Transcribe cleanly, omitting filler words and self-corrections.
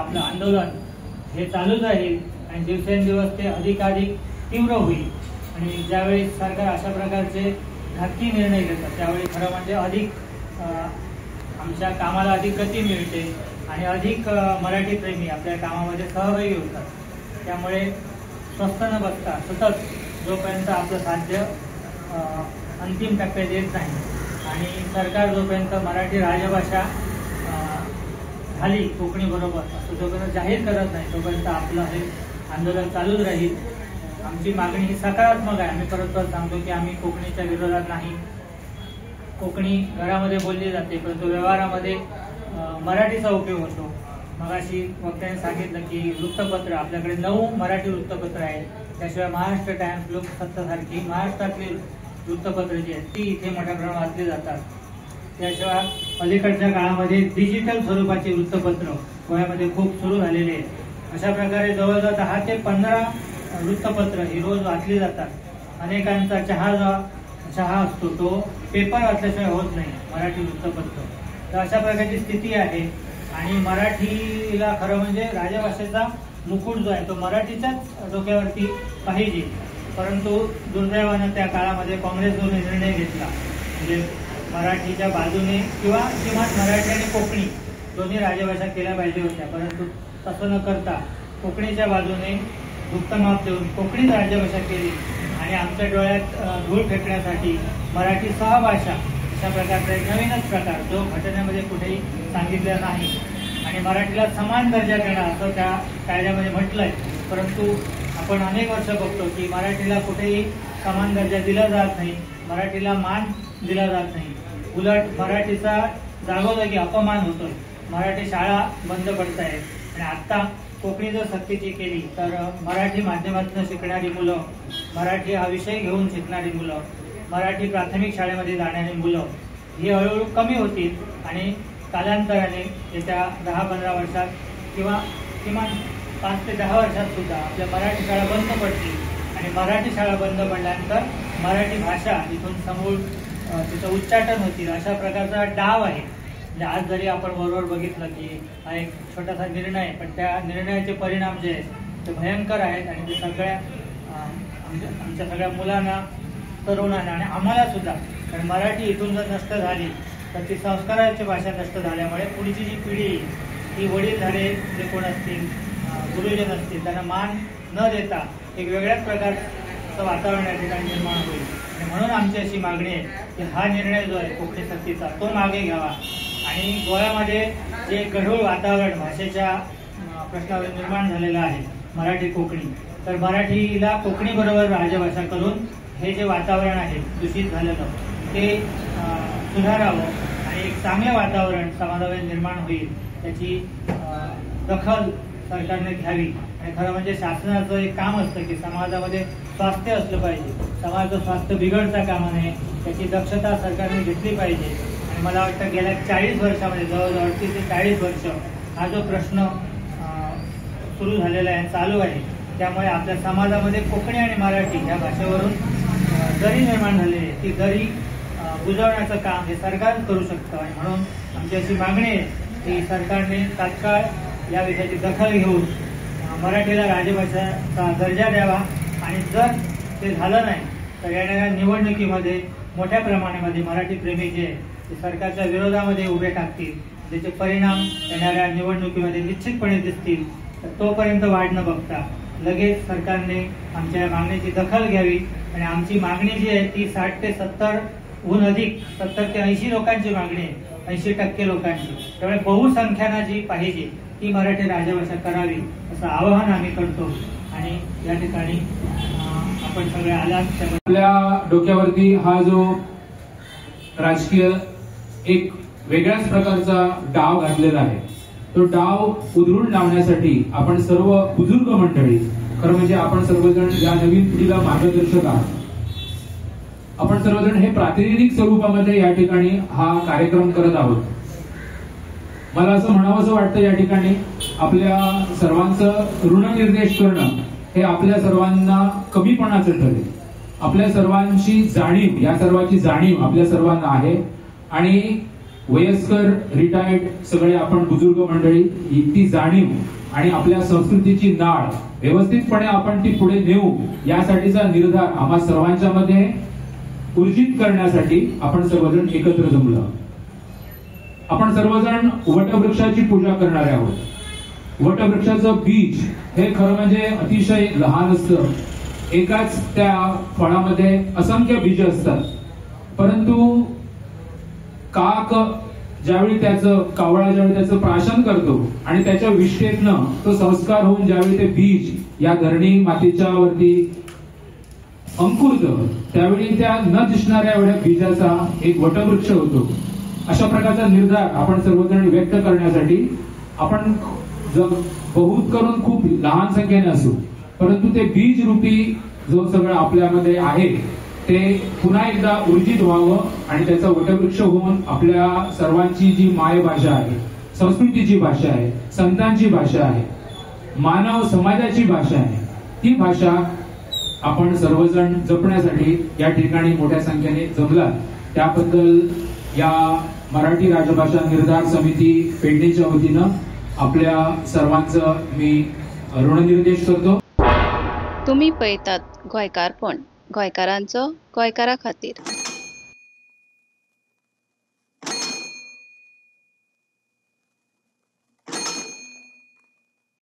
आपलं आंदोलन हे चालूच राहील आणि दिवसेंदिवस ते अधिकाधिक तीव्र होईल। आणि ज्यावेळी सरकार अशा प्रकारचे घातकी निर्णय घेतात त्यावेळी खरं म्हणजे अधिक आमच्या कामाला अधिक गती मिळते आणि अधिक मराठी प्रेमी आपल्या कामामध्ये सहभागी होतात। त्यामुळे स्वस्थ न बसता सतत जोपर्यंत आपलं साध्य अंतिम टप्प्यात येत नाही आणि सरकार जोपर्यंत मराठी राजभाषा झाली कोकणी बरोबर असं जोपर्यंत जाहीर करत नाही तोपर्यंत आपलं हे आंदोलन चालूच राहील। आमची मागणी ही सकारात्मक आहे। आम्ही परत सांगतो की आम्ही कोकणीच्या विरोधात नाही। कोकणी घरामध्ये बोलली जाते परंतु व्यवहारामध्ये मराठीचा उपयोग होतो। मगाशी वक्त्याने सांगितलं की वृत्तपत्र आपल्याकडे 9 मराठी वृत्तपत्र आहेत। त्याशिवाय महाराष्ट्र टाइम्स, लोकसत्तासारखी महाराष्ट्रातली वृत्तपत्र जी आहेत ती इथे मोठ्या प्रमाणात वाचली जातात। त्याशिवाय अलीकडच्या काळामध्ये डिजिटल स्वरूपाची वृत्तपत्र गोव्यामध्ये खूप सुरू झालेली आहेत। अशा प्रकारे जवळजवळ 10 ते 15 वृत्तपत्र ही रोज वाचली जातात। अनेकांचा चहा असतो तो पेपर वाचल्याशिवाय होत नाही, मराठी वृत्तपत्र। तर अशा प्रकारची स्थिती आहे आणि मराठीला खरं म्हणजे राजभाषेचा मुकुट जो आहे तो मराठीच्याच डोक्यावरती पाहिजे। परंतु दुर्दैवानं त्या काळामध्ये काँग्रेस जो निर्णय घेतला म्हणजे मराठीच्या बाजूने किंवा किमान मराठी आणि कोकणी दोन्ही राजभाषा केल्या पाहिजे होत्या, परंतु तसं न करता कोकणीच्या बाजूने गुप्तमाप देऊन कोकणीच राजभाषा केली आणि आमच्या डोळ्यात धूळ फेकण्यासाठी मराठी सहभाषा अशा प्रकारचा एक नवीनच प्रकार जो घटनेमध्ये कुठेही सांगितलेला नाही आणि मराठीला समान दर्जा देणार असं त्या कायद्यामध्ये म्हटलंय। परंतु आपण अनेक वर्ष बघतो की मराठीला कुठेही समान दर्जा दिला जात नाही, मराठीला मान दिला जात नाही, उलट मराठीचा जागोजागी अपमान होतोय। मराठी शाळा बंद पडत आहेत आणि आता कोकणी जर सक्तीची केली तर मराठी माध्यमातून शिकणारी मुलं, मराठी हा विषय घेऊन शिकणारी मुलं, मराठी प्राथमिक शाळेमध्ये जाणारी मुलं ही हळूहळू कमी होतील आणि कालांतराने येत्या 10-15 वर्षात किंवा किमान 5 ते 10 वर्षात सुद्धा आपल्या मराठी शाळा बंद पडतील आणि मराठी शाळा बंद पडल्यानंतर मराठी भाषा इथून समूळ तिचं उच्चाटन होतील अशा प्रकारचा डाव आहे। म्हणजे आज जरी आपण बरोबर बघितलं की हा एक छोटासा निर्णय आहे पण त्या निर्णयाचे परिणाम जे आहेत ते भयंकर आहेत आणि ते सगळ्या आमच्या सगळ्या मुलांना, तरुणांना आणि आम्हाला सुद्धा, कारण मराठी इथून जर नष्ट झाली तर ती संस्काराची भाषा नष्ट झाल्यामुळे पुढची जी पिढी ही वडीलधारे जे कोण असतील, गुरुजन असतील त्यांना मान न देता एक वेगळ्याच प्रकारचं वातावरण या ठिकाणी निर्माण होईल। आणि म्हणून आमची अशी मागणी आहे की हा निर्णय जो आहे कोकणी सक्तीचा तो मागे घ्यावा आणि गोव्यामध्ये जे गढूळ वातावरण भाषेच्या प्रश्नावर निर्माण झालेलं आहे मराठी कोकणी, तर मराठीला कोकणी बरोबर राजभाषा करून हे जे वातावरण आहे दूषित झालेलं ते सुधारावं आणि एक चांगलं वातावरण समाजामध्ये निर्माण होईल त्याची दखल सरकारने घ्यावी। आणि खरं म्हणजे शासनाचं एक काम असतं की समाजामध्ये स्वास्थ्य असलं पाहिजे, समाजाचं स्वास्थ्य बिघडता कामा नये, त्याची दक्षता सरकारने घेतली पाहिजे। आणि मला वाटतं गेल्या 40 वर्षामध्ये जवळजवळ 38 ते 40 वर्ष हा जो प्रश्न सुरू झालेला आहे, चालू आहे, त्यामुळे आपल्या समाजामध्ये कोकणी आणि मराठी या भाषेवरून दरी निर्माण झालेली आहे, ती दरी बुजवण्याचं काम हे सरकार करू शकतं। आणि म्हणून आमची अशी मागणी आहे की सरकारने तात्काळ या विषयाची दखल घेऊन मराठीला राजभाषेचा दर्जा द्यावा आणि जर ते झालं नाही तर येणाऱ्या निवडणुकीमध्ये मोठ्या प्रमाणामध्ये मराठी प्रेमी जे ते सरकारच्या विरोधामध्ये उभे टाकतील, त्याचे परिणाम येणाऱ्या निवडणुकीमध्ये निश्चितपणे दिसतील। तर तोपर्यंत वाट न बघता लगेच सरकारने आमच्या मागणीची दखल घ्यावी आणि आमची मागणी जी आहे ती 60 ते 70हून अधिक 70 ते 80 लोकांची मागणी आहे, 80% लोकांची। त्यामुळे बहुसंख्यानं जी पाहिजे ती मराठी राजभाषा करावी असं आवाहन आम्ही करतो। आणि या ठिकाणी आपण सगळे आलात आपल्या डोक्यावरती हा जो राजकीय एक वेगळ्याच प्रकारचा डाव घातलेला आहे, तो डाव उधळून लावण्यासाठी आपण सर्व बुजुर्ग मंडळी, खरं म्हणजे आपण सर्वजण या नवीन पिढीला मार्गदर्शक आहात। आपण सर्वजण हे प्रातिनिधिक स्वरूपामध्ये या ठिकाणी हा कार्यक्रम करत आहोत। मला असं म्हणावंसं वाटतं या ठिकाणी आपल्या सर्वांचं ऋणनिर्देश करणं हे आपल्या सर्वांना कमीपणाचं ठरेल। आपल्या सर्वांची जाणीव, या सर्वांची जाणीव आपल्या सर्वांना आहे आणि वयस्कर रिटायर्ड सगळे आपण बुजुर्ग मंडळी ती जाणीव आणि आपल्या संस्कृतीची नाळ व्यवस्थितपणे आपण ती पुढे नेऊ यासाठीचा निर्धार आम्हा सर्वांच्या मध्ये ऊर्जित करण्यासाठी आपण सर्वजण एकत्र जमलो. आपण सर्वजण वटवृक्षाची पूजा करणारे आहोत. वटवृक्षाचं बीज हे खरं म्हणजे अतिशय लहान असतं. एकाच त्या फळामध्ये असंख्य बीज असतात, परंतु काक ज्यावेळी त्याचं प्राशन करतो आणि त्याच्या विष्ठेतनं तो संस्कार होऊन ज्यावेळी ते बीज या धरणी मातीच्या वरती अंकुरतं, त्यावेळी त्या न दिसणाऱ्या एवढ्या बीजाचा एक वटवृक्ष होतो. अशा प्रकारचा निर्धार आपण सर्वजण व्यक्त करण्यासाठी आपण बहुत करून खूप लहान संख्येने असू, परंतु ते बीज रूपी जो सगळं आपल्यामध्ये आहे ते पुन्हा एकदा ऊर्जित व्हावं आणि त्याचा वटवृक्ष होऊन आपल्या सर्वांची जी मायभाषा आहे, संस्कृतीची भाषा आहे, संतांची भाषा आहे, मानव समाजाची भाषा आहे, ती भाषा आपण सर्वजण जपण्यासाठी या ठिकाणी मोठ्या संख्येने जमलात. त्याबद्दल या मराठी राजभाषा निर्धार समिती पेडणेच्या वतीनं आपल्या सर्वांचं मी ऋणनिर्देश करतो. तुम्ही पळयतात गोंयकारपण, गोंयकारांचो गोंयकारा खातीर.